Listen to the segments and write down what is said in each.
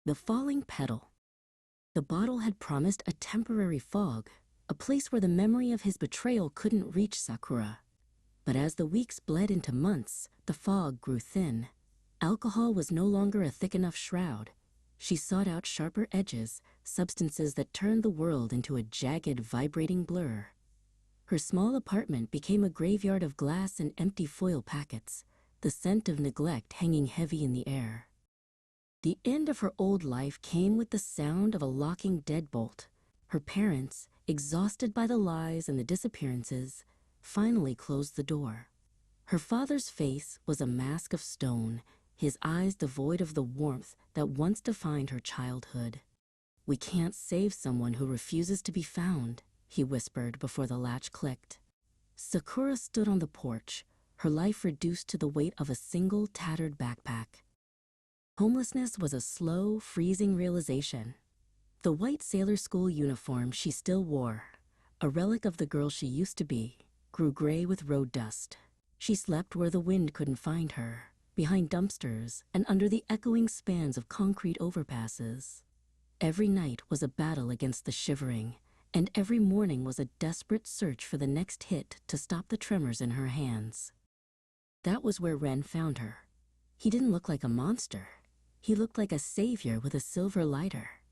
The falling petal. The bottle had promised a temporary fog, a place where the memory of his betrayal couldn't reach Sakura. But as the weeks bled into months, the fog grew thin. Alcohol was no longer a thick enough shroud. She sought out sharper edges, substances that turned the world into a jagged, vibrating blur. Her small apartment became a graveyard of glass and empty foil packets, the scent of neglect hanging heavy in the air. The end of her old life came with the sound of a locking deadbolt. Her parents, exhausted by the lies and the disappearances, finally closed the door. Her father's face was a mask of stone, his eyes devoid of the warmth that once defined her childhood. "We can't save someone who refuses to be found," he whispered before the latch clicked. Sakura stood on the porch, her life reduced to the weight of a single tattered backpack. Homelessness was a slow, freezing realization. The white sailor school uniform she still wore, a relic of the girl she used to be, grew gray with road dust. She slept where the wind couldn't find her, behind dumpsters and under the echoing spans of concrete overpasses. Every night was a battle against the shivering, and every morning was a desperate search for the next hit to stop the tremors in her hands. That was where Ren found her. He didn't look like a monster. He looked like a savior with a silver lighter.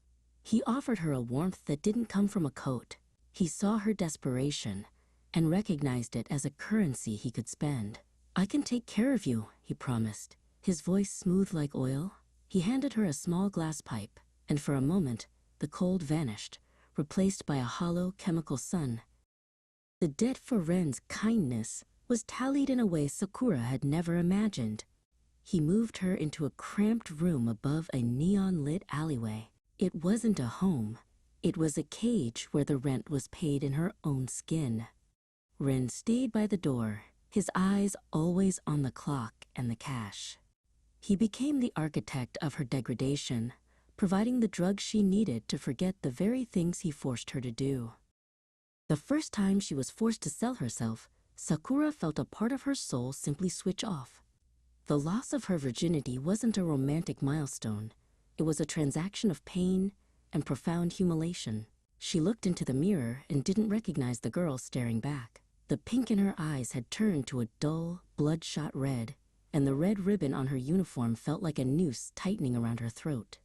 He offered her a warmth that didn't come from a coat. He saw her desperation and recognized it as a currency he could spend. "I can take care of you," he promised, his voice smooth like oil. He handed her a small glass pipe, and for a moment, the cold vanished, replaced by a hollow chemical sun. The debt for Ren's kindness was tallied in a way Sakura had never imagined. He moved her into a cramped room above a neon-lit alleyway. It wasn't a home. It was a cage where the rent was paid in her own skin. Ren stayed by the door, his eyes always on the clock and the cash. He became the architect of her degradation, providing the drugs she needed to forget the very things he forced her to do. The first time she was forced to sell herself, Sakura felt a part of her soul simply switch off. The loss of her virginity wasn't a romantic milestone. It was a transaction of pain and profound humiliation. She looked into the mirror and didn't recognize the girl staring back. The pink in her eyes had turned to a dull, bloodshot red, and the red ribbon on her uniform felt like a noose tightening around her throat.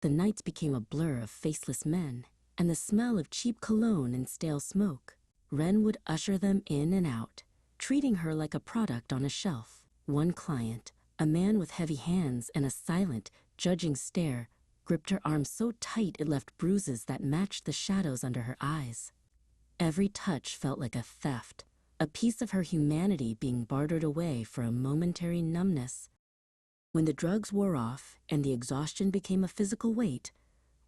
The nights became a blur of faceless men, and the smell of cheap cologne and stale smoke. Ren would usher them in and out, treating her like a product on a shelf. One client, a man with heavy hands and a silent, judging stare, gripped her arm so tight it left bruises that matched the shadows under her eyes. Every touch felt like a theft, a piece of her humanity being bartered away for a momentary numbness. When the drugs wore off and the exhaustion became a physical weight,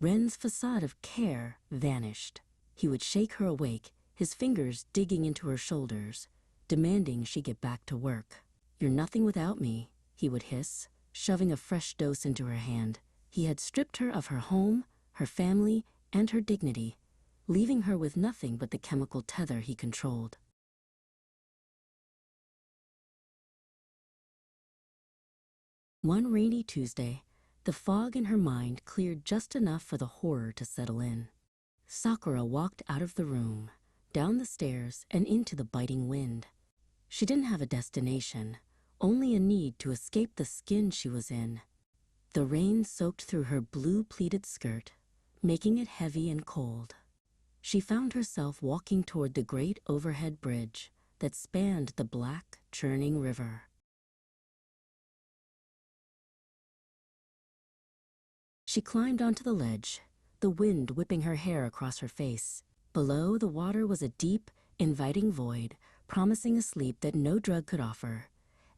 Ren's facade of care vanished. He would shake her awake, his fingers digging into her shoulders, demanding she get back to work. "You're nothing without me," he would hiss, shoving a fresh dose into her hand. He had stripped her of her home, her family, and her dignity, leaving her with nothing but the chemical tether he controlled. One rainy Tuesday, the fog in her mind cleared just enough for the horror to settle in. Sakura walked out of the room, down the stairs, and into the biting wind. She didn't have a destination, only a need to escape the skin she was in. The rain soaked through her blue pleated skirt, making it heavy and cold. She found herself walking toward the great overhead bridge that spanned the black, churning river. She climbed onto the ledge, the wind whipping her hair across her face. Below, the water was a deep, inviting void, promising a sleep that no drug could offer,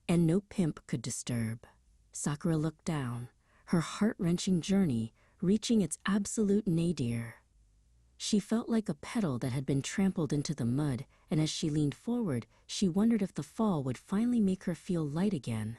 and no pimp could disturb. Sakura looked down, her heart-wrenching journey reaching its absolute nadir. She felt like a petal that had been trampled into the mud, and as she leaned forward, she wondered if the fall would finally make her feel light again.